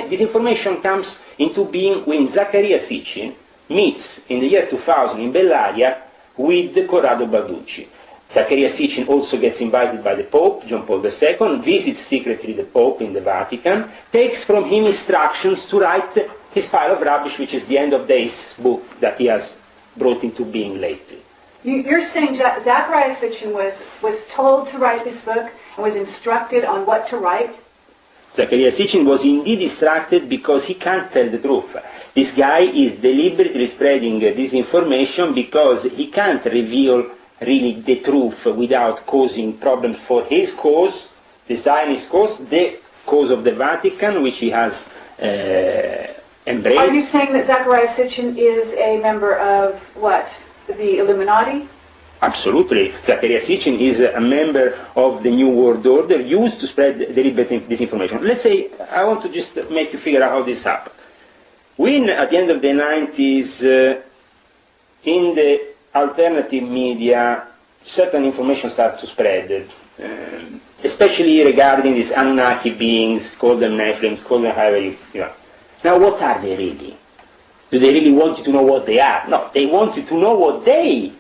this information comes into being when Zaccaria Sitchin meets in the year 2000 in Bellaria with Corrado Balducci. Zaccaria Sitchin also gets invited by the Pope, John Paul II, visits secretly the Pope in the Vatican, takes from him instructions to write his pile of rubbish, which is the End of Days book that he has brought into being lately. You're saying Zaccaria Sitchin was told to write this book and was instructed on what to write? Zaccaria Sitchin was indeed instructed because he can't tell the truth. This guy is deliberately spreading this information because he can't reveal really the truth without causing problems for his cause, the Zionist cause, the cause of the Vatican, which he has embraced. Are you saying that Zaccaria Sitchin is a member of what? The Illuminati? Absolutely. Zaccaria Sitchin is a member of the New World Order used to spread deliberate disinformation. Let's say, I want to just make you figure out how this happened. When, at the end of the 90s, in the alternative media, certain information started to spread, especially regarding these Anunnaki beings, call them Nephilims, call them however you know. Now, what are they really? Do they really want you to know what they are? No, they want you to know what they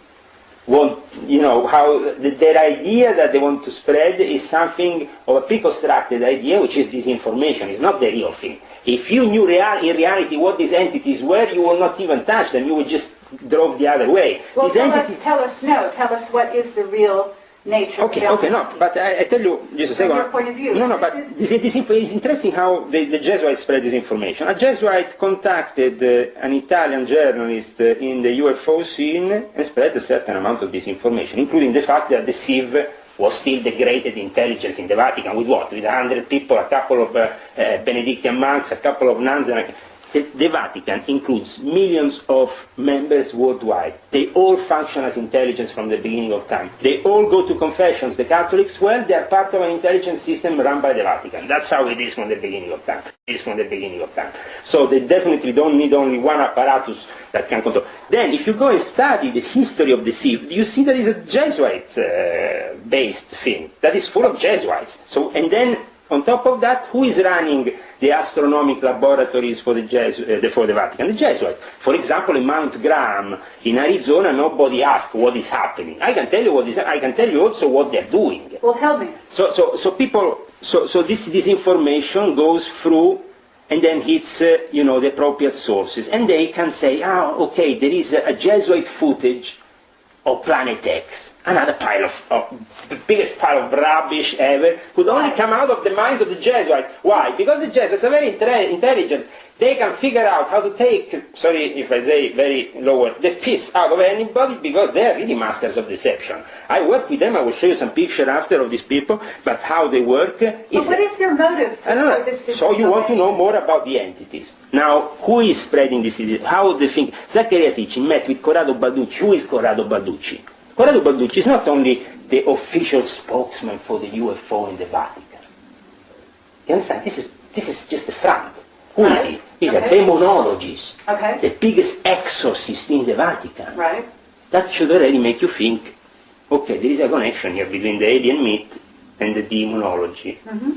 want, you know, how their idea that they want to spread is something of a pre-constructed idea, which is disinformation. It's not the real thing. If you knew in reality what these entities were, you will not even touch them. You would just drove the other way. Well, tell us what is the real nature of the Okay, no, but I tell you, just a second. From your point of view. No, but it's interesting how the Jesuits spread this information. A Jesuit contacted an Italian journalist in the UFO scene and spread a certain amount of disinformation, including the fact that the SIV was still the greatest intelligence in the Vatican. With what? With 100 people, a couple of Benedictine monks, a couple of nuns, and the Vatican includes millions of members worldwide. They all function as intelligence from the beginning of time. They all go to confessions. The Catholics, well, they are part of an intelligence system run by the Vatican. That's how it is from the beginning of time. So they definitely don't need only one apparatus that can control. Then, if you go and study the history of the SIV, you see there is a Jesuit-based thing that is full of Jesuits. So, and then, on top of that, who is running the astronomical laboratories for the Vatican? The Jesuits. For example, in Mount Graham, in Arizona, nobody asks what is happening. I can tell you what is. I can tell you also what they're doing. Well, tell me. So this information goes through and then hits the appropriate sources, and they can say, okay, there is a Jesuit footage of Planet X. Another pile of the biggest pile of rubbish ever, could only come out of the minds of the Jesuits. Why? Because the Jesuits are very intelligent. They can figure out how to take, sorry if I say very low word, the piss out of anybody, because they are really masters of deception. I work with them. I will show you some picture after of these people, but how they work is... But what is their motive for this disinformation? So you want to know more about the entities. Now, who is spreading this? How they think? Zaccaria Sitchin met with Corrado Balducci. Who is Corrado Balducci? Corrado Balducci is not only the official spokesman for the UFO in the Vatican. You understand? This is just a front. Who is he? He's a demonologist, the biggest exorcist in the Vatican. Right. That should already make you think, okay, there is a connection here between the alien myth and the demonology. Mm-hmm.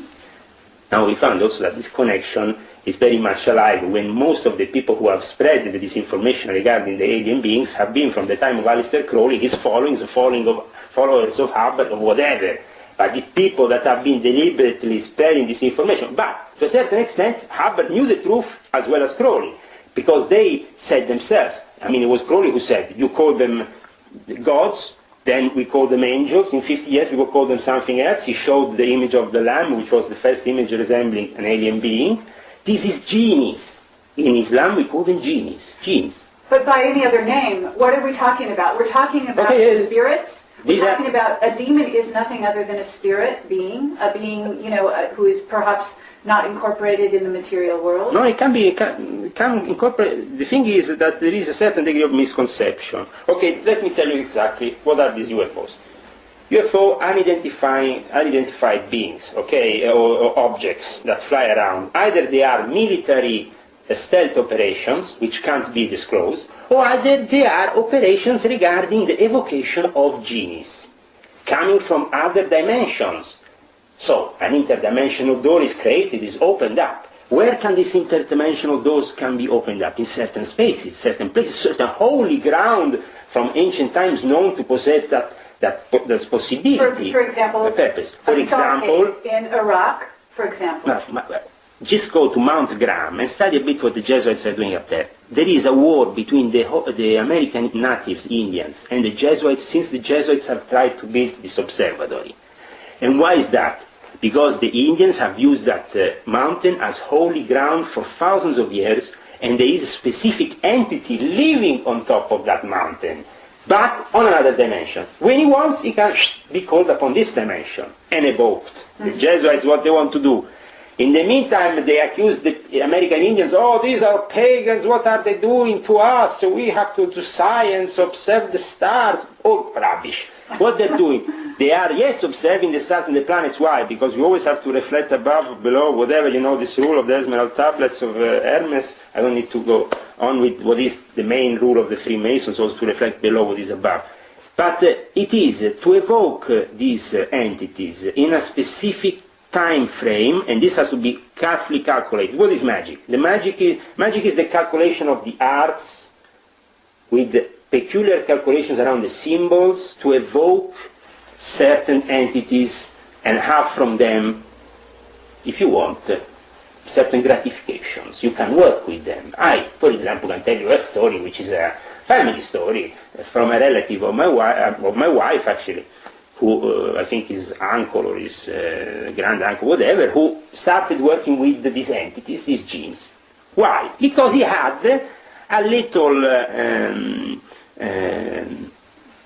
Now we found also that this connection is very much alive when most of the people who have spread the disinformation regarding the alien beings have been from the time of Aleister Crowley, his followers of Hubbard, or whatever. But the people that have been deliberately spreading this information. But to a certain extent, Hubbard knew the truth as well as Crowley, because they said themselves, I mean, it was Crowley who said, you call them gods, then we call them angels. In 50 years we will call them something else. He showed the image of the lamb, which was the first image resembling an alien being. This is genies. In Islam we call them genies. But by any other name, what are we talking about? We're talking about spirits. We're talking about a demon is nothing other than a spirit being, a being, who is perhaps not incorporated in the material world. No, it can incorporate. The thing is that there is a certain degree of misconception. Okay, let me tell you exactly what are these UFOs. UFO unidentified beings, or objects that fly around. Either they are military stealth operations, which can't be disclosed, or either they are operations regarding the evocation of genies, coming from other dimensions. So, an interdimensional door is created, is opened up. Where can this interdimensional doors can be opened up? In certain spaces, certain places, certain holy ground from ancient times known to possess that's possibility. For example, a purpose. For a example, in Iraq, for example. Just go to Mount Graham and study a bit what the Jesuits are doing up there. There is a war between the American natives, Indians, and the Jesuits since the Jesuits have tried to build this observatory. And why is that? Because the Indians have used that mountain as holy ground for thousands of years, and there is a specific entity living on top of that mountain, but on another dimension. When he wants, he can be called upon this dimension and evoked. The Jesuits, what they want to do. In the meantime, they accuse the American Indians, oh, these are pagans, what are they doing to us? So we have to do science, observe the stars. Oh, rubbish. What they're doing, they are, yes, observing the stars and the planets. Why? Because you always have to reflect above, below, whatever, you know, this rule of the Emerald Tablets of Hermes. I don't need to go on with what is the main rule of the Freemasons, also to reflect below what is above. But it is to evoke these entities in a specific time frame, and this has to be carefully calculated. What is magic? The magic is the calculation of the arts with the peculiar calculations around the symbols to evoke certain entities and have from them, if you want, certain gratifications. You can work with them. I, for example, can tell you a story which is a family story from a relative of my wife actually, who I think his uncle or his grand uncle, whatever, who started working with these entities, these genes. Why? Because he had a little,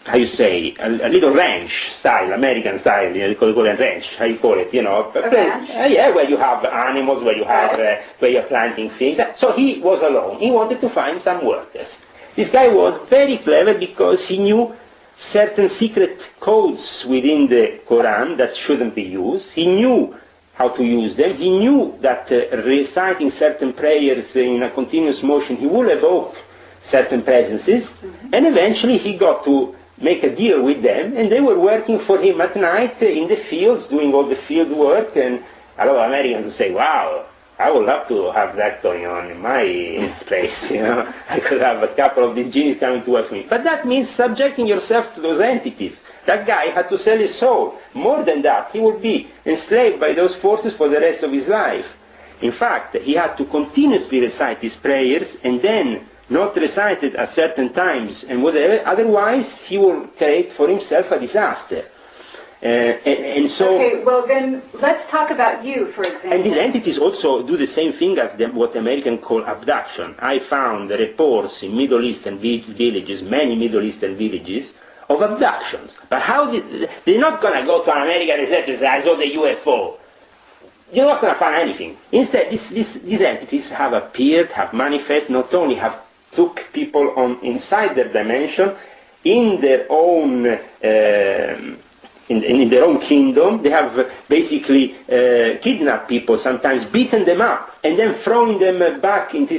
how you say, a little ranch style, American style, you call it ranch, how you call it, you know. Yeah, where you have animals, where you have, where you're planting things. So he was alone. He wanted to find some workers. This guy was very clever because he knew certain secret codes within the Quran that shouldn't be used. He knew how to use them. He knew that reciting certain prayers in a continuous motion, he will evoke certain presences. And eventually he got to make a deal with them, and they were working for him at night in the fields, doing all the field work. And a lot of Americans say, wow, I would love to have that going on in my place, you know. I could have a couple of these genies coming to work for me. But that means subjecting yourself to those entities. That guy had to sell his soul. More than that, he would be enslaved by those forces for the rest of his life. In fact, he had to continuously recite his prayers and then not recite it at certain times and whatever, otherwise he will create for himself a disaster. And so, okay, well then let's talk about you, for example. And these entities also do the same thing as what the Americans call abduction. I found reports in Middle Eastern villages, many Middle Eastern villages, of abductions. But how they're not going to go to an American researcher and say, I saw the UFO. You're not going to find anything. Instead, these entities have appeared, have manifested, not only have took people on inside their dimension, in their own in their own kingdom. They have basically kidnapped people, sometimes beaten them up, and then thrown them back into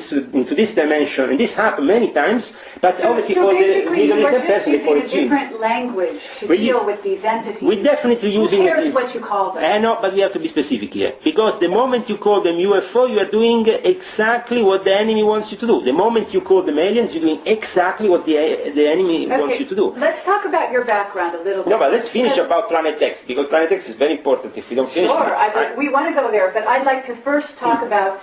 this dimension. And this happened many times, but obviously for the Middle Eastern person, for a different language to deal with these entities. We're definitely using... Who cares what you call them? I know, but we have to be specific here. Because the moment you call them UFO, you are doing exactly what the enemy wants you to do. The moment you call them aliens, you're doing exactly what the enemy wants you to do. Let's talk about your background a little bit. No, but let's finish about Planet X, because Planet X is very important. If we don't finish... Sure, we want to go there, but I'd like to first talk about...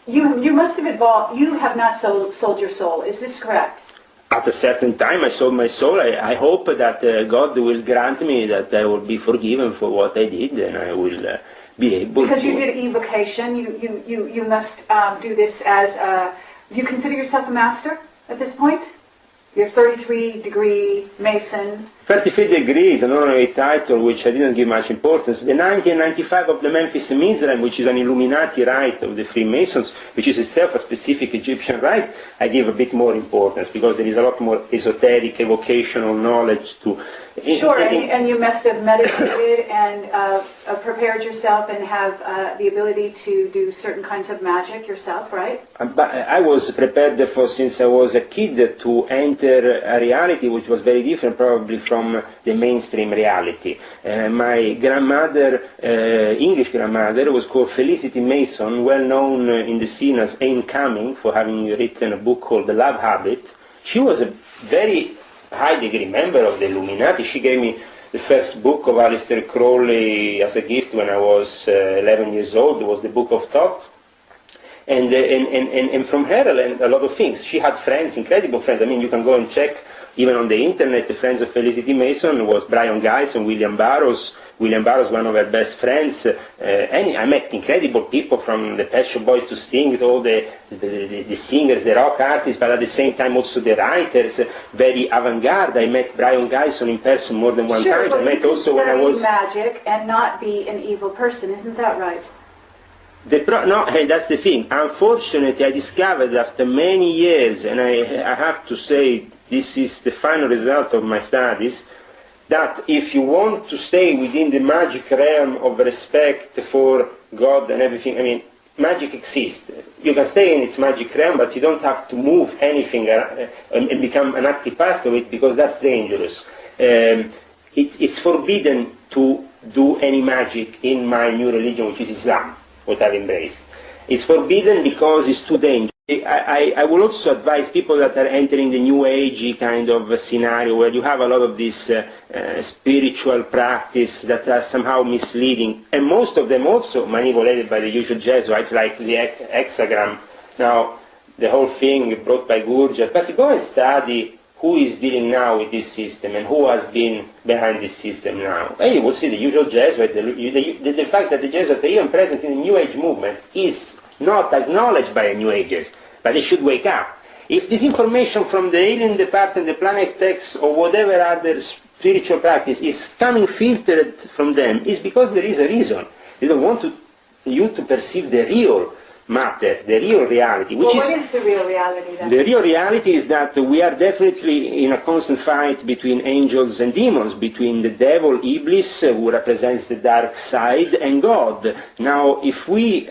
You must have evolved, you have not sold your soul, is this correct? At a certain time I sold my soul. I hope that God will grant me that I will be forgiven for what I did, and I will be able because to... you did evocation, you must do this as... do you consider yourself a master at this point? You're 33-degree Mason. 33 degrees, an honorary title which I didn't give much importance. The 90 and 95 of the Memphis Mizraim, which is an Illuminati rite of the Freemasons, which is itself a specific Egyptian rite, I give a bit more importance because there is a lot more esoteric, evocational knowledge to Sure, and you must have meditated and prepared yourself and have the ability to do certain kinds of magic yourself, right? But I was prepared since I was a kid to enter a reality which was very different probably from the mainstream reality. My grandmother, English grandmother, was called Felicity Mason, well known in the scene as Aim Coming for having written a book called The Love Habit. She was a very high degree member of the Illuminati. She gave me the first book of Aleister Crowley as a gift when I was 11 years old. It was the Book of Thought. And from her I learned a lot of things. She had friends, incredible friends. I mean, you can go and check even on the internet. The friends of Felicity Mason was Brian Gies and William Burroughs. William Burroughs, one of her best friends. And I met incredible people from the Pet Shop Boys to Sting, with all the singers, the rock artists, but at the same time also the writers, very avant-garde. I met Brian Gyson in person more than one time. But I met also when I was magic and not be an evil person, isn't that right? No, that's the thing. Unfortunately, I discovered after many years, and I have to say this is the final result of my studies, that if you want to stay within the magic realm of respect for God and everything, I mean, magic exists. You can stay in its magic realm, but you don't have to move anything and become an active part of it, because that's dangerous. It's forbidden to do any magic in my new religion, which is Islam, what I've embraced. It's forbidden because it's too dangerous. I will also advise people that are entering the New Age kind of scenario where you have a lot of this spiritual practice that are somehow misleading, and most of them also manipulated by the usual Jesuits, like the hexagram. Now, the whole thing brought by Gurdjieff. But go and study who is dealing now with this system and who has been behind this system now. And you will see the usual Jesuit, the fact that the Jesuits are even present in the New Age movement is not acknowledged by the New Agers, but they should wake up. If this information from the alien department, the planet text, or whatever other spiritual practice is coming filtered from them, it's because there is a reason. They don't want you to perceive the real matter, the real reality. What is the real reality then? The real reality is that we are definitely in a constant fight between angels and demons, between the devil, Iblis, who represents the dark side, and God. Now, if we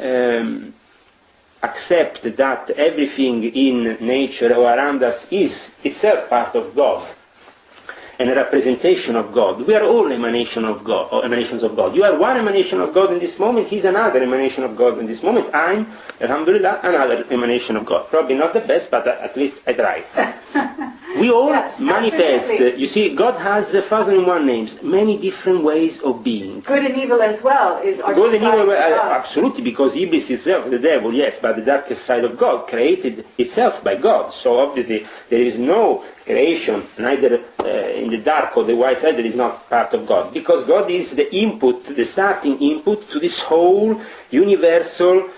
accept that everything in nature or around us is itself part of God and a representation of God, we are all emanation of God, or emanations of God. You are one emanation of God in this moment, he's another emanation of God in this moment, I'm, alhamdulillah, another emanation of God. Probably not the best, but at least I try. We all manifest. Absolutely. You see, God has 1,001 names, many different ways of being. Good and evil as well are good and evil, God. absolutely, because Iblis itself, the devil, yes, but the darkest side of God, created itself by God. So obviously there is no creation, neither in the dark or the white side, that is not part of God, because God is the input, the starting input to this whole universal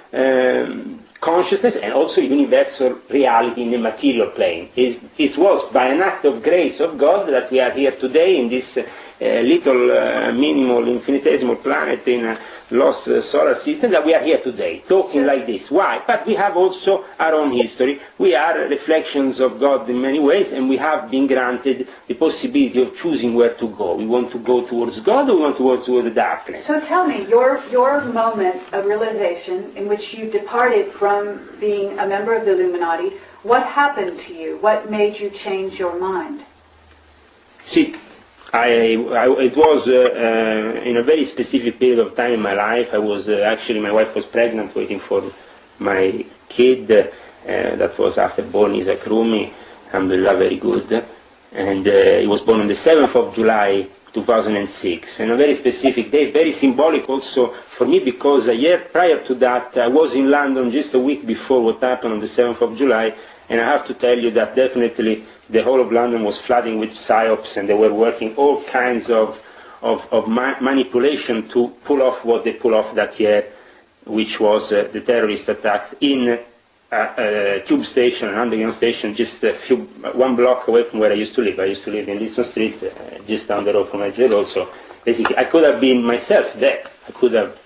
consciousness and also universal reality in the material plane. It was by an act of grace of God that we are here today in this little minimal infinitesimal planet in a lost solar system, that we are here today talking like this. Why? But we have also our own history. We are reflections of God in many ways, and we have been granted the possibility of choosing where to go. We want to go towards God, or we want to go towards the darkness. So tell me, your moment of realization in which you departed from being a member of the Illuminati, what happened to you? What made you change your mind? See, it was in a very specific period of time in my life. I was actually, my wife was pregnant, waiting for my kid. That was after born Isaac Rumi, alhamdulillah, very good. And he was born on the 7th of July, 2006. And a very specific day, very symbolic also for me, because a year prior to that, I was in London just a week before what happened on the 7th of July. And I have to tell you that definitely the whole of London was flooding with psyops, and they were working all kinds of manipulation to pull off what they pulled off that year, which was the terrorist attack in a tube station, an underground station, just one block away from where I used to live. I used to live in Liston Street, just down the road from my jail also. Basically, I could have been myself there. I could have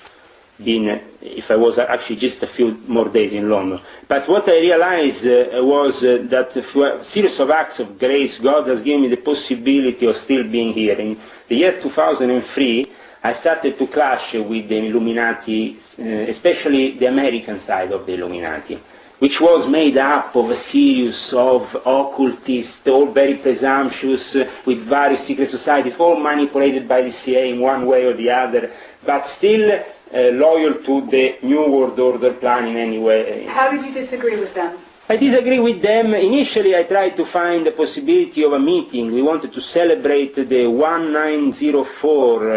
been if I was actually just a few more days in London. But what I realized was that through a series of acts of grace, God has given me the possibility of still being here. In the year 2003, I started to clash with the Illuminati, especially the American side of the Illuminati, which was made up of a series of occultists, all very presumptuous, with various secret societies, all manipulated by the CIA in one way or the other, but still loyal to the New World Order plan in any way. How did you disagree with them? I disagree with them. Initially, I tried to find the possibility of a meeting. We wanted to celebrate the 1904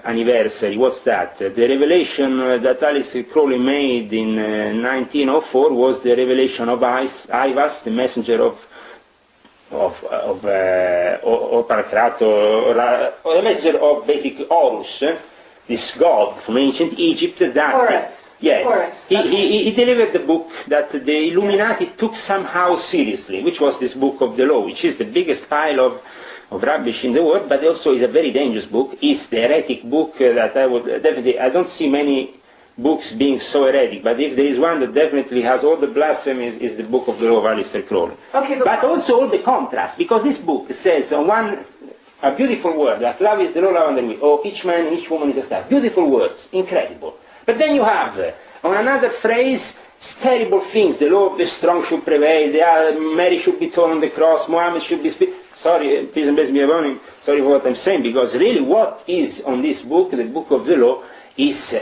anniversary. What's that? The revelation that Aleister Crowley made in 1904 was the revelation of Ivas, the messenger of the messenger of basically Horus, this god from ancient Egypt. That Horus. Yes, Horus. He delivered the book that the Illuminati took somehow seriously, which was this book of the law, which is the biggest pile of rubbish in the world, but also is a very dangerous book. It's the heretic book that I would definitely, I don't see many books being so heretic, but if there is one that definitely has all the blasphemies, is the book of the law of Aleister Crowley. Okay, but also all the contrast, because this book says on one, a beautiful word, that love is the law, love and the will, or each man and each woman is a star. Beautiful words, incredible. But then you have, on another phrase, terrible things. The law of the strong should prevail. Mary should be torn on the cross. Muhammad should be... Sorry, please embrace me, sorry for what I'm saying, because really what is on this book, the book of the law, is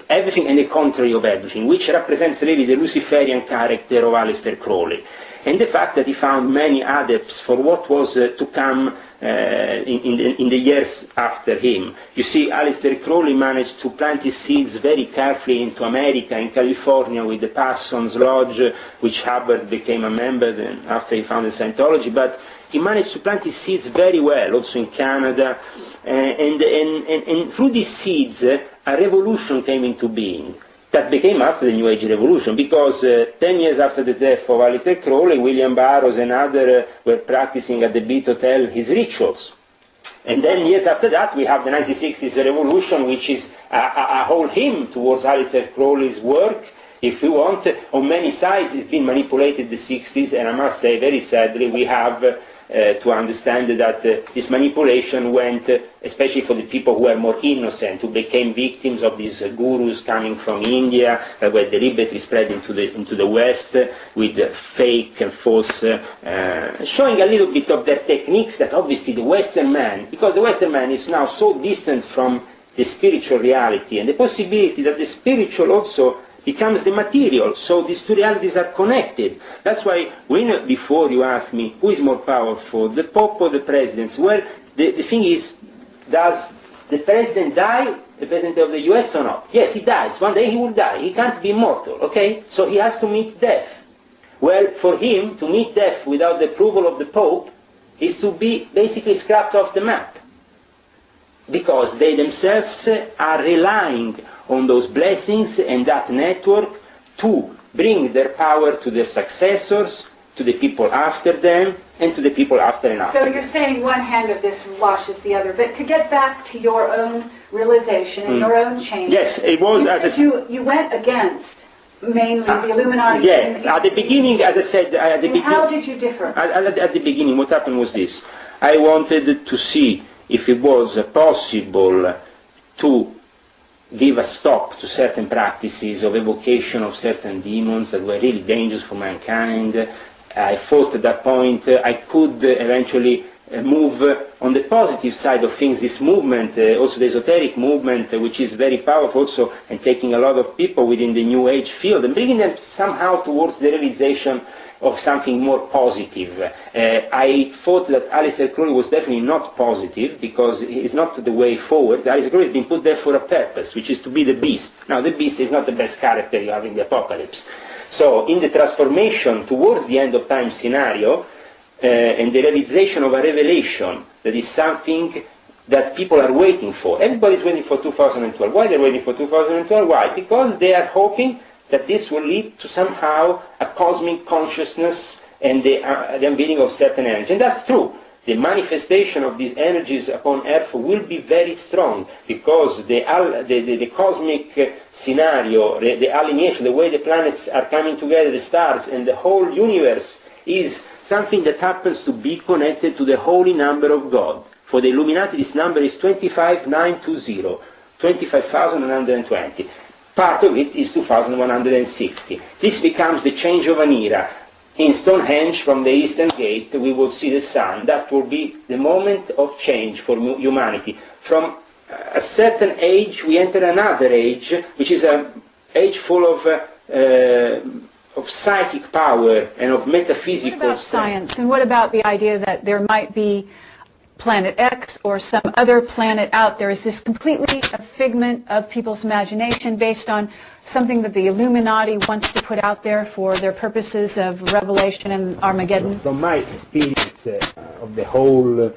everything and the contrary of everything, which represents really the Luciferian character of Aleister Crowley. And the fact that he found many adepts for what was to come in the years after him. You see, Aleister Crowley managed to plant his seeds very carefully into America, in California, with the Parsons Lodge, which Hubbard became a member then after he founded Scientology, but he managed to plant his seeds very well, also in Canada, and through these seeds, a revolution came into being. That became after the New Age Revolution, because 10 years after the death of Aleister Crowley, William Burroughs and others were practicing at the Beat Hotel his rituals. And then years after that, we have the 1960s revolution, which is a whole hymn towards Aleister Crowley's work. If you want, on many sides it's been manipulated the 60s, and I must say, very sadly, we have to understand that this manipulation went, especially for the people who were more innocent, who became victims of these gurus coming from India, were deliberately spread into the West with fake and false, showing a little bit of their techniques that obviously the Western man, because the Western man is now so distant from the spiritual reality, and the possibility that the spiritual also becomes the material, so these two realities are connected. That's why when before you ask me who is more powerful, the Pope or the presidents, well, the thing is, does the president die, the president of the US, or not? Yes, he dies. One day he will die. He can't be immortal, okay? So he has to meet death. Well, for him to meet death without the approval of the Pope is to be basically scrapped off the map, because they themselves are relying on those blessings and that network to bring their power to their successors, to the people after them, and to the people after and after. So you're saying one hand of this washes the other, but to get back to your own realization and your own change. Yes, it was you went against mainly the Illuminati. Yeah, at the beginning, as I said, at the beginning. How did you differ? At the beginning, what happened was this: I wanted to see if it was possible to give a stop to certain practices of evocation of certain demons that were really dangerous for mankind. I thought at that point I could eventually move on the positive side of things. This movement, also the esoteric movement, which is very powerful also, and taking a lot of people within the New Age field and bringing them somehow towards the realization of something more positive. I thought that Aleister Crowley was definitely not positive, because it's not the way forward. Aleister Crowley has been put there for a purpose, which is to be the beast. Now, the beast is not the best character you have in the apocalypse. So, in the transformation towards the end of time scenario, and the realization of a revelation that is something that people are waiting for. Everybody's waiting for 2012. Why they're waiting for 2012? Why? Because they are hoping that this will lead to somehow a cosmic consciousness and the unveiling of certain energy. And that's true. the manifestation of these energies upon Earth will be very strong, because the cosmic scenario, the alienation, the way the planets are coming together, the stars, and the whole universe is something that happens to be connected to the holy number of God. For the Illuminati, this number is 25920, 25,120. Part of it is 2160. This becomes the change of an era. In Stonehenge, from the Eastern Gate, we will see the sun. That will be the moment of change for humanity. From a certain age, we enter another age, which is an age full of psychic power and of metaphysical What about science? And what about the idea that there might be Planet X or some other planet out there? Is this completely a figment of people's imagination based on something that the Illuminati wants to put out there for their purposes of revelation and Armageddon? From my experience of the whole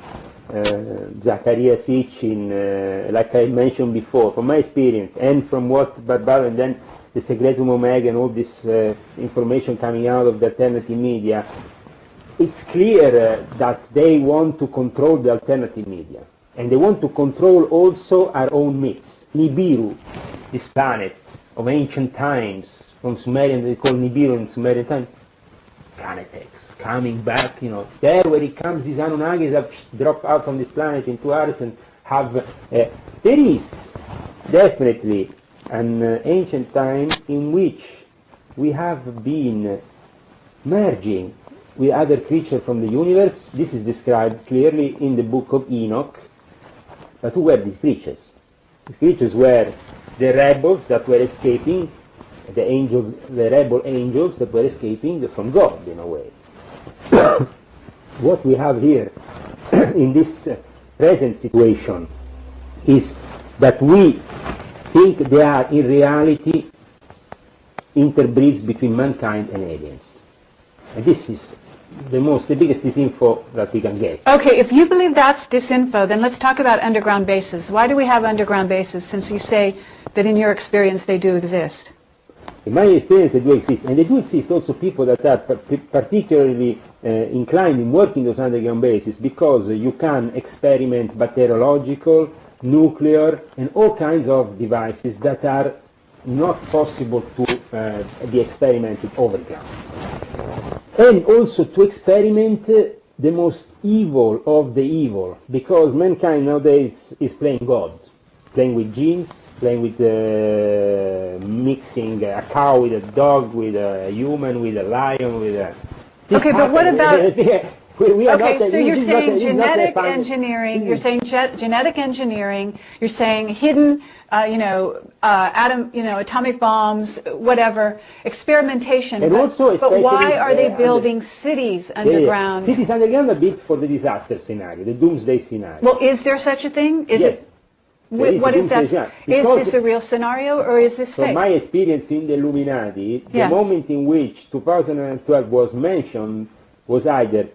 Zachariah Sitchin, like I mentioned before, from my experience and from what Barbara and then the Secretum Omega and all this information coming out of the alternative media, it's clear that they want to control the alternative media. And they want to control also our own myths. Nibiru, this planet of ancient times, from Sumerian, they call Nibiru in Sumerian times, Planet X, coming back, there where it comes, these Anunnakis have dropped out from this planet into ours and have, there is definitely an ancient time in which we have been merging with other creatures from the universe. This is described clearly in the book of Enoch. But who were these creatures? These creatures were the rebels that were escaping, the rebel angels that were escaping from God, in a way. What we have here in this present situation is that we think they are in reality interbreeds between mankind and aliens. And this is the biggest disinfo that we can get. Okay, if you believe that's disinfo, then let's talk about underground bases. Why do we have underground bases, since you say that in your experience they do exist? In my experience they do exist, and they do exist also people that are particularly inclined in working those underground bases, because you can experiment bacteriological, nuclear, and all kinds of devices that are not possible to be experimented overground. And also to experiment the most evil of the evil, because mankind nowadays is playing God, playing with genes, playing with mixing a cow with a dog, with a human, with a lion, with a... Okay, but what about... Okay, so you're saying genetic engineering, you're saying genetic engineering, you're saying hidden, atomic bombs, whatever, experimentation. And also but why are they building cities underground? Cities underground are built for the disaster scenario, the doomsday scenario. Well, is there such a thing? Yes. What is that? Is this a real scenario, or is this fake? From my experience in the Illuminati, the moment in which 2012 was mentioned was either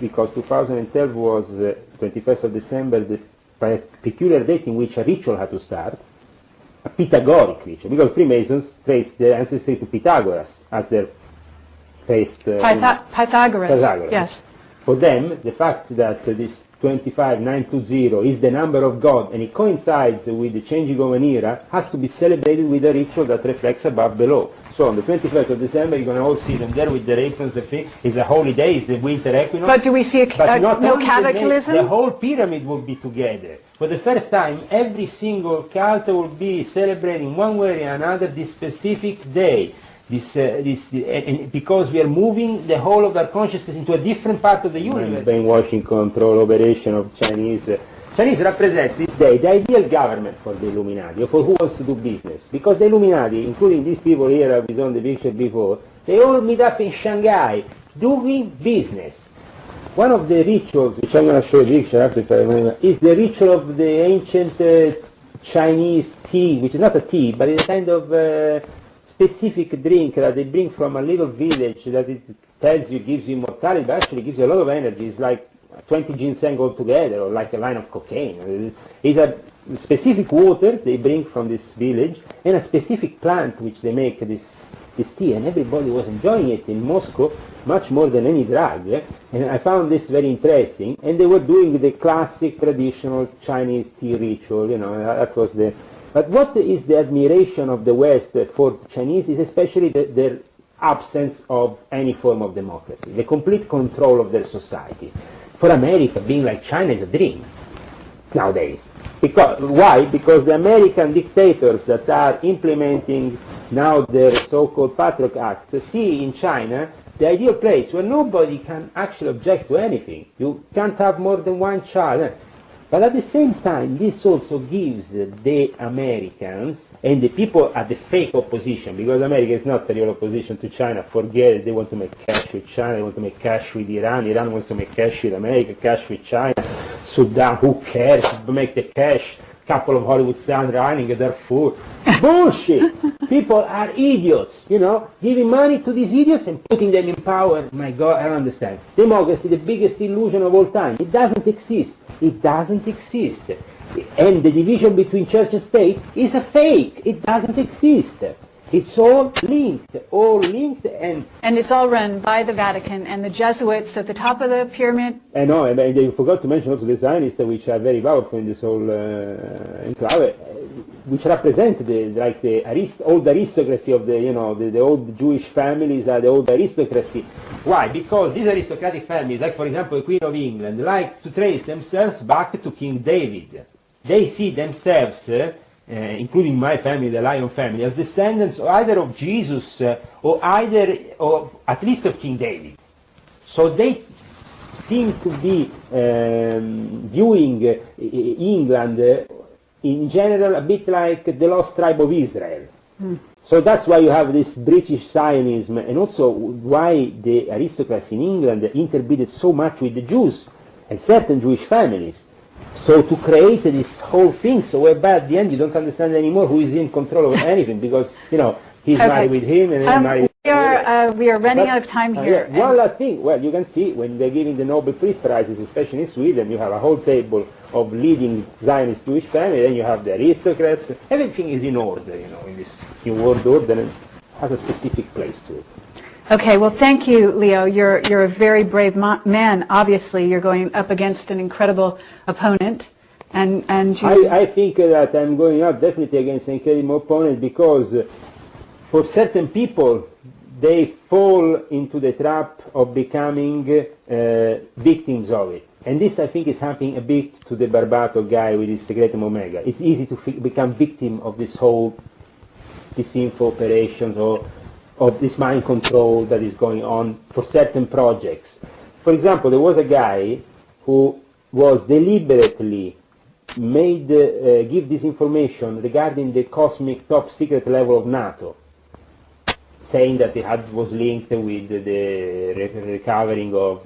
because 2012 was 21st of December, the peculiar date in which a ritual had to start, a Pythagorean ritual, because Freemasons traced their ancestry to Pythagoras as their first... Pythagoras, yes. For them, the fact that this 25920 is the number of God, and it coincides with the changing of an era, has to be celebrated with a ritual that reflects above below. So on the 21st of December, you're going to all see them there with their aprons. It's a holy day, it's the winter equinox. But do we see no cataclysm? The whole pyramid will be together. For the first time, every single cult will be celebrating one way or another this specific day. Because we are moving the whole of our consciousness into a different part of the universe. Brainwashing control operation of Chinese. Chinese represent this day the ideal government for the Illuminati, or for who wants to do business. Because the Illuminati, including these people here I've shown the picture before, they all meet up in Shanghai doing business. One of the rituals, which I'm going to show you the picture after if I remember, is the ritual of the ancient Chinese tea, which is not a tea, but it's a kind of specific drink that they bring from a little village that it tells you gives you immortality, but actually gives you a lot of energy. It's like 20 ginseng altogether, or like a line of cocaine. It's a specific water they bring from this village and a specific plant which they make this tea, and everybody was enjoying it in Moscow much more than any drug. And I found this very interesting, and they were doing the classic traditional Chinese tea ritual, that was the... But what is the admiration of the West for Chinese is especially their absence of any form of democracy, the complete control of their society. For America, being like China is a dream nowadays. Why? Because the American dictators that are implementing now their so-called Patriot Act see in China the ideal place where nobody can actually object to anything. You can't have more than one child. But at the same time, this also gives the Americans and the people at the fake opposition, because America is not the real opposition to China, forget it, they want to make cash with China, they want to make cash with Iran, Iran wants to make cash with America, cash with China, Sudan, who cares, make the cash, couple of Hollywood stars running at Darfur. Bullshit! People are idiots, giving money to these idiots and putting them in power. My God, I don't understand. Democracy, the biggest illusion of all time. It doesn't exist. It doesn't exist. And the division between church and state is a fake. It doesn't exist. It's all linked, and it's all run by the Vatican and the Jesuits at the top of the pyramid. I know, and you forgot to mention also the Zionists, which are very powerful in this whole enclave, which represent the old aristocracy of the old Jewish families are the old aristocracy. Why? Because these aristocratic families, like for example the Queen of England, like to trace themselves back to King David. They see themselves, including my family, the Lion family, as descendants either of Jesus or at least of King David. So they seem to be viewing England in general a bit like the lost tribe of Israel. So that's why you have this British Zionism, and also why the aristocracy in England interbreeded so much with the Jews and certain Jewish families. So to create this whole thing, so whereby at the end you don't understand anymore who is in control of anything, because he's married with him and he's married. We are running out of time here. Yeah, one last thing. Well, you can see when they're giving the Nobel Peace Prizes, especially in Sweden, you have a whole table of leading Zionist Jewish families. Then you have the aristocrats. Everything is in order, in this new world order, and has a specific place to it. Okay, well, thank you, Leo. You're a very brave man. Obviously, you're going up against an incredible opponent, and I think that I'm going up definitely against an incredible opponent, because for certain people, they fall into the trap of becoming victims of it. And this, I think, is happening a bit to the Barbato guy with his Secretum Omega. It's easy to become victim of this whole disinfo operations or of this mind control that is going on for certain projects. For example, there was a guy who was deliberately made give this information regarding the cosmic top secret level of NATO, saying that it was linked with the recovering of...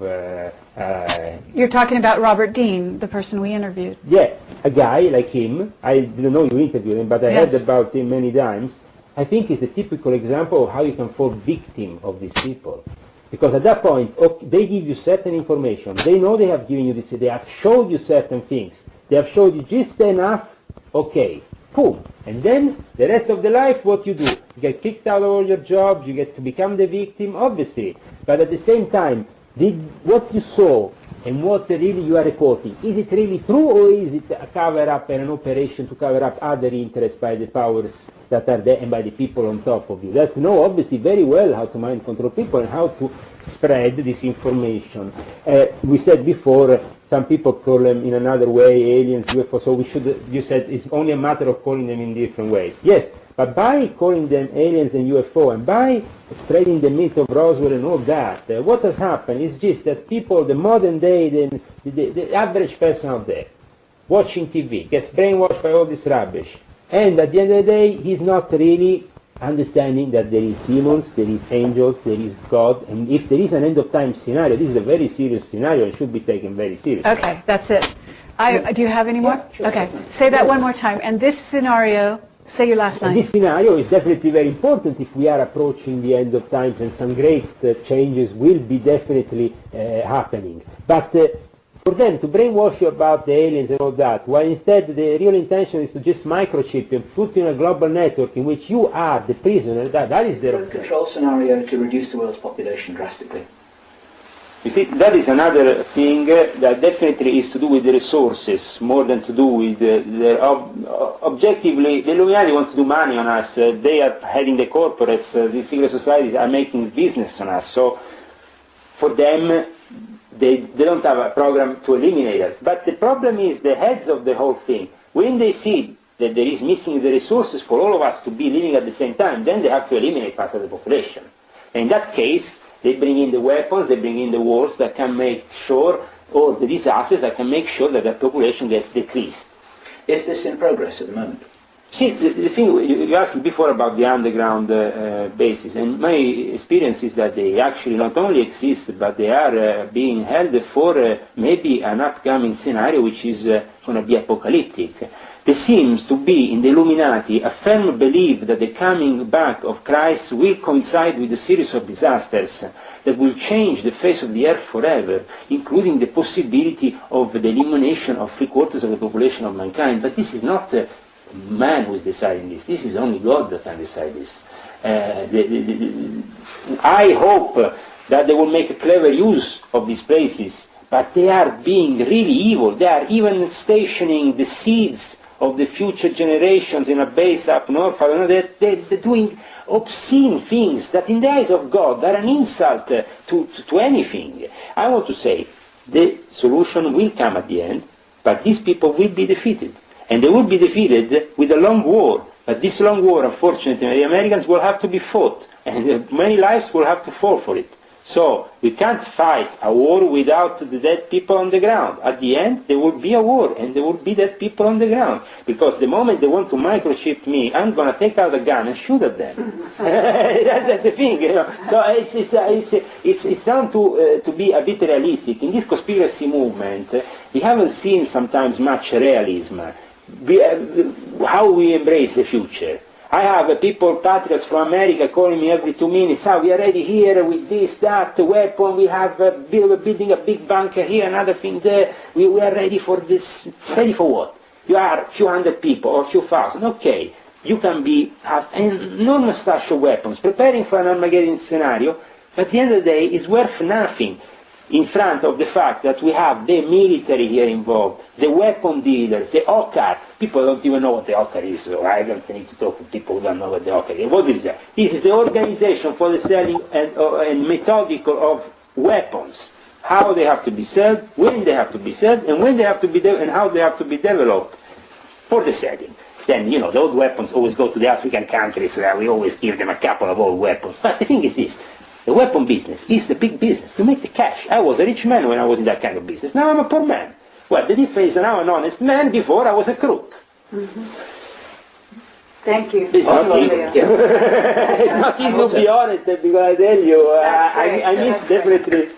You're talking about Robert Dean, the person we interviewed. Yeah, a guy like him. I didn't know you interviewed him, but I heard about him many times. I think it's a typical example of how you can fall victim of these people. Because at that point, they give you certain information. They know they have given you this, they have showed you certain things. They have showed you just enough, okay, boom. And then the rest of the life, what you do? You get kicked out of all your jobs, you get to become the victim, obviously. But at the same time, what you saw and what really you are reporting, is it really true, or is it a cover-up and an operation to cover up other interests by the powers that are there and by the people on top of you that know obviously very well how to mind control people and how to spread this information? We said before, some people call them in another way aliens, UFO, so you said it's only a matter of calling them in different ways. Yes, but by calling them aliens and UFO and by spreading the myth of Roswell and all that, what has happened is just that people, the modern day, the average person out there, watching TV, gets brainwashed by all this rubbish. And at the end of the day, he's not really understanding that there is demons, there is angels, there is God, and if there is an end of time scenario, this is a very serious scenario and should be taken very seriously. Okay, that's it. Do you have any more? Yeah, sure. Okay, say that one more time. And this scenario, say your last line. This scenario is definitely very important if we are approaching the end of times, and some great changes will be definitely happening. But for them to brainwash you about the aliens and all that, while instead the real intention is to just microchip you and put you in a global network in which you are the prisoner. That is their control scenario to reduce the world's population drastically. You see, that is another thing that definitely is to do with the resources, more than to do with objectively, the Illuminati want to do money on us. They are heading the corporates, the secret societies are making business on us. So for them, they don't have a program to eliminate us. But the problem is the heads of the whole thing. When they see that there is missing the resources for all of us to be living at the same time, then they have to eliminate part of the population. And in that case, they bring in the weapons, they bring in the wars that can make sure, or the disasters that can make sure that the population gets decreased. Is this in progress at the moment? See, the thing, you asked me before about the underground bases, and my experience is that they actually not only exist, but they are being held for maybe an upcoming scenario which is going to be apocalyptic. There seems to be in the Illuminati a firm belief that the coming back of Christ will coincide with a series of disasters that will change the face of the earth forever, including the possibility of the elimination of 3/4 of the population of mankind. But this is not man who is deciding this. This is only God that can decide this. I hope that they will make a clever use of these places, but they are being really evil. They are even stationing the seeds of the future generations in a base up north. They're doing obscene things that in the eyes of God are an insult to anything. I want to say the solution will come at the end, but these people will be defeated. And they will be defeated with a long war. But this long war, unfortunately, the Americans will have to be fought. And many lives will have to fall for it. So we can't fight a war without the dead people on the ground. At the end, there will be a war, and there will be dead people on the ground. Because the moment they want to microchip me, I'm going to take out a gun and shoot at them. that's the thing, you know. So it's down to be a bit realistic. In this conspiracy movement, we haven't seen sometimes much realism. How we embrace the future. I have people, patriots from America, calling me every 2 minutes, we are ready here with this, that, weapon, we have building a big bunker here, another thing there, we are ready for this. Ready for what? You are a few hundred people or a few thousand, okay. You can have an enormous stash of weapons, preparing for an Armageddon scenario, but at the end of the day, it's worth nothing in front of the fact that we have the military here involved, the weapon dealers, the OCCAR. People don't even know what the OCCAR is, so I don't need to talk to people who don't know what the OCCAR is. What is that? This is the organization for the selling and methodical of weapons. How they have to be sold, when they have to be sold, and when they have to be and how they have to be developed for the selling. Then, you know, the old weapons always go to the African countries. We always give them a couple of old weapons. But the thing is this. The weapon business is the big business. You make the cash. I was a rich man when I was in that kind of business. Now I'm a poor man. Well, the difference is now I'm an honest man. Before I was a crook. Mm-hmm. Thank you. It's not easy. It's not easy to be honest, because I tell you, I miss definitely.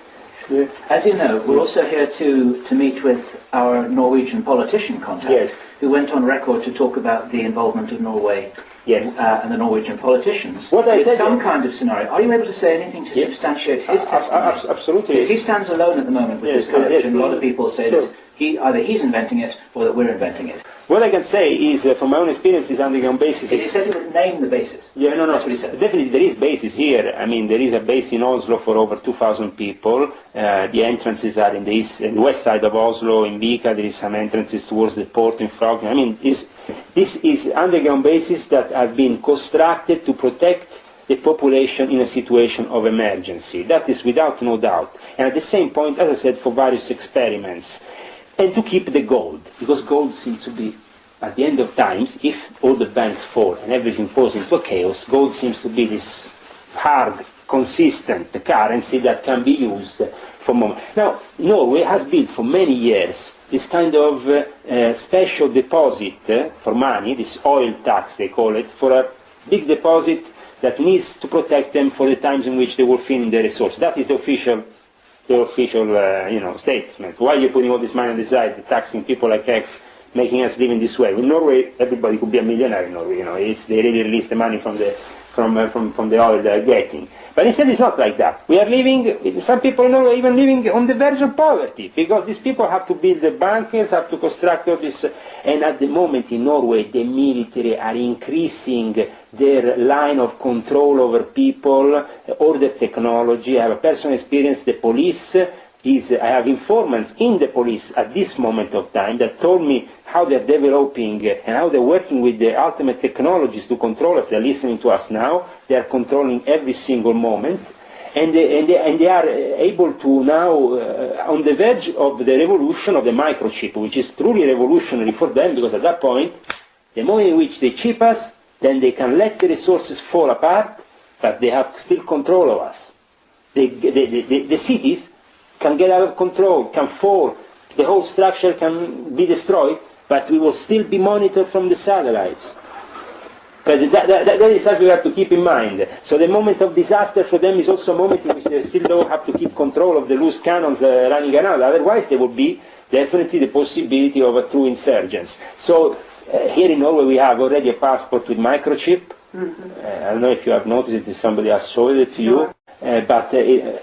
Yeah. As you know, we're also here to meet with our Norwegian politician contact, yes, who went on record to talk about the involvement of Norway, yes, and the Norwegian politicians. What I said, some kind of scenario. Are you able to say anything to substantiate his testimony? Absolutely. Because he stands alone at the moment with his courage, and a lot of people say that either he's inventing it or that we're inventing it. What I can say is, from my own experiences, underground bases. He said he would name the bases. Yeah, no. That's what he said. Definitely, there is bases here. I mean, there is a base in Oslo for over 2,000 people. The entrances are in the west side of Oslo. In Vika, there is some entrances towards the port in Frogn. I mean, this is underground bases that have been constructed to protect the population in a situation of emergency. That is without no doubt. And at the same point, as I said, for various experiments. And to keep the gold, because gold seems to be, at the end of times, if all the banks fall and everything falls into a chaos, gold seems to be this hard, consistent currency that can be used for moment. Now, Norway has built for many years this kind of special deposit for money, this oil tax they call it, for a big deposit that needs to protect them for the times in which they will finish their resources. That is the official statement. Why are you putting all this money on the side, taxing people like heck, making us live in this way? In Norway, everybody could be a millionaire in Norway, if they really release the money from from the oil they are getting. But instead it's not like that. We are living, some people in Norway even living on the verge of poverty, because these people have to build the bunkers, have to construct all this, and at the moment in Norway the military are increasing their line of control over people, or the technology. I have a personal experience, the police I have informants in the police at this moment of time that told me how they're developing and how they're working with the ultimate technologies to control us. They're listening to us now. They are controlling every single moment. And they are able to now, on the verge of the revolution of the microchip, which is truly revolutionary for them, because at that point, the moment in which they chip us, then they can let the resources fall apart, but they have still control of us. The cities can get out of control, can fall, the whole structure can be destroyed, but we will still be monitored from the satellites. But that is something we have to keep in mind. So the moment of disaster for them is also a moment in which they still don't have to keep control of the loose cannons running around. Otherwise there will be definitely the possibility of a true insurgence. So here in Norway we have already a passport with microchip. I don't know if you have noticed it, if somebody has showed it to you. But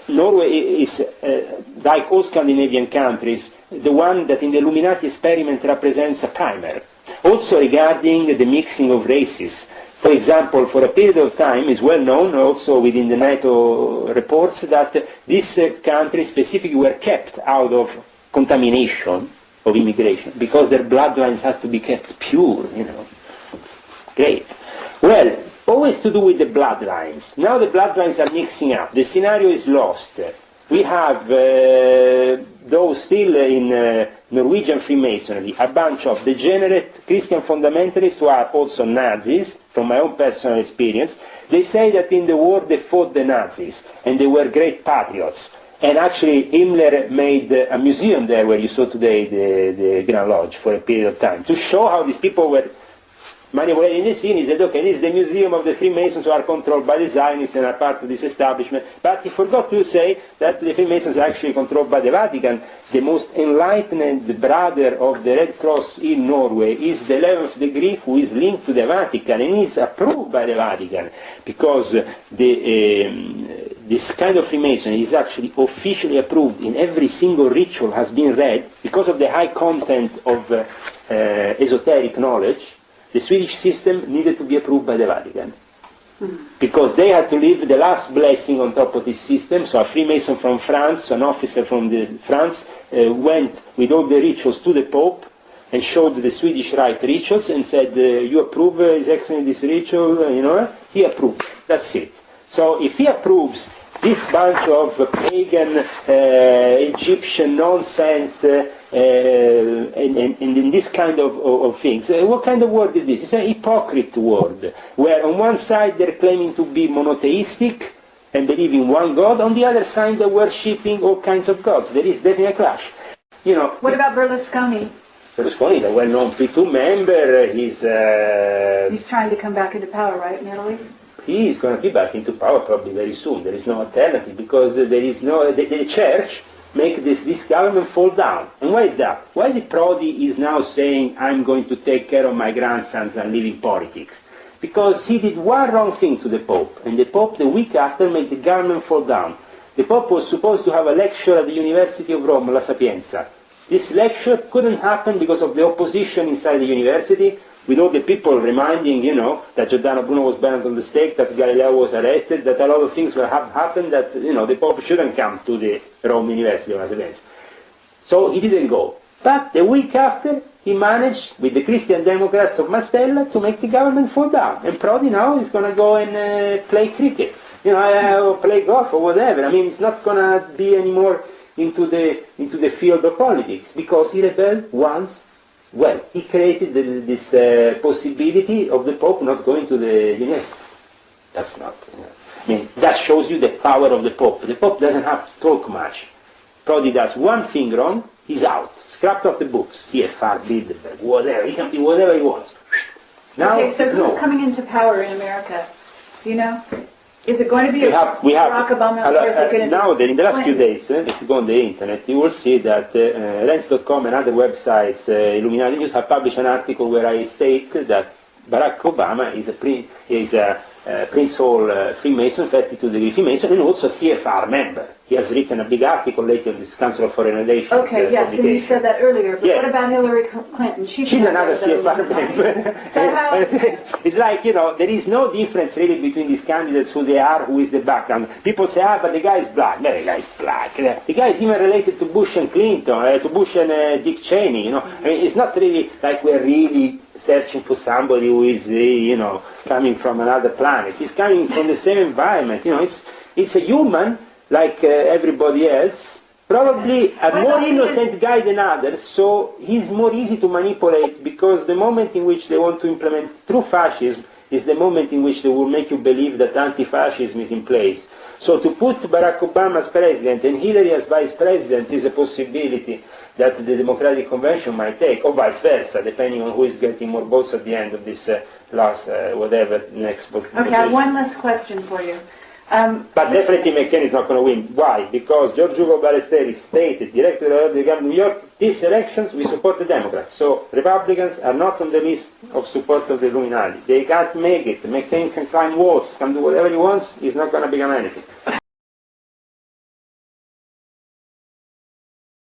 Norway is, like all Scandinavian countries, the one that in the Illuminati experiment represents a primer. Also regarding the mixing of races. For example, for a period of time, is well known also within the NATO reports that these countries specifically were kept out of contamination of immigration because their bloodlines had to be kept pure, you know. Great. Well, always to do with the bloodlines. Now the bloodlines are mixing up. The scenario is lost. We have, though still in Norwegian Freemasonry, a bunch of degenerate Christian fundamentalists who are also Nazis, from my own personal experience. They say that in the war they fought the Nazis, and they were great patriots. And actually Himmler made a museum there where you saw today the Grand Lodge for a period of time, to show how these people were manipulating the scene. He said, okay, this is the museum of the Freemasons who are controlled by the Zionists and are part of this establishment. But he forgot to say that the Freemasons are actually controlled by the Vatican. The most enlightened brother of the Red Cross in Norway is the 11th degree, who is linked to the Vatican and is approved by the Vatican, because this kind of Freemasonry is actually officially approved in every single ritual has been read because of the high content of esoteric knowledge. The Swedish system needed to be approved by the Vatican because they had to leave the last blessing on top of this system. So a Freemason from France, an officer from France, went with all the rituals to the Pope and showed the Swedish Rite rituals and said, you approve, His Excellency, this ritual, you know? He approved. That's it. So if he approves this bunch of pagan Egyptian nonsense and in this kind of things, what kind of word is this? It's a hypocrite word, where on one side they're claiming to be monotheistic and believe in one God, on the other side they're worshipping all kinds of gods. There is definitely a clash. You know. What about Berlusconi? Berlusconi is a well-known P2 member. He's trying to come back into power, right, in Italy? He is going to be back into power probably very soon. There is no alternative, because there is no the church make this government fall down. And why is that? Why the Prodi is now saying, I'm going to take care of my grandsons and leave in politics? Because he did one wrong thing to the Pope, and the Pope the week after made the government fall down. The Pope was supposed to have a lecture at the University of Rome, La Sapienza. This lecture couldn't happen because of the opposition inside the university, with all the people reminding, you know, that Giordano Bruno was burned on the stake, that Galileo was arrested, that a lot of things have happened, that, you know, the Pope shouldn't come to the Rome University of La Sapienza. So he didn't go. But the week after, he managed, with the Christian Democrats of Mastella, to make the government fall down. And Prodi now is going to go and play cricket, you know, or play golf or whatever. I mean, it's not going to be anymore into the field of politics, because he rebelled once. Well, he created this possibility of the Pope not going to the UNESCO. That's not, you know, I mean, that shows you the power of the Pope. The Pope doesn't have to talk much. Prodi does one thing wrong, he's out. Scrapped off the books, CFR, Bilderberg, whatever. He can be whatever he wants. Now, okay, so who's coming into power in America? Do you know? Is it going to be Barack Obama? Or is it going to now, in the last few days, if you go on the internet, you will see that Renz.com and other websites, Illuminati News, have published an article where I state that Barack Obama is Prince Hall Freemason, 32-degree Freemason, and also a CFR member. He has written a big article lately on this Council of Foreign Relations. Okay, yes, and you said that earlier, but Yeah. what about Hillary Clinton? She's another CFR member. Somehow... It's like, you know, there is no difference really between these candidates, who they are, who is the background. People say, but the guy is black. No, the guy is black. The guy is even related to Bush and Clinton, to Bush and Dick Cheney, you know. I mean, it's not really like we're really searching for somebody who is, you know, coming from another planet. He's coming from the same environment. You know, it's a human like everybody else, probably a more innocent guy than others, so he's more easy to manipulate, because the moment in which they want to implement true fascism is the moment in which they will make you believe that anti-fascism is in place. So to put Barack Obama as president and Hillary as vice president is a possibility that the Democratic Convention might take, or vice versa, depending on who is getting more votes at the end of this next vote. Okay, I have one last question for you. But definitely McCain is not going to win. Why? Because George Hugo Ballesteros stated, director of the government of New York, these elections we support the Democrats. So Republicans are not on the list of support of the Illuminati. They can't make it. McCain can climb walls, can do whatever he wants. He's not going to become anything.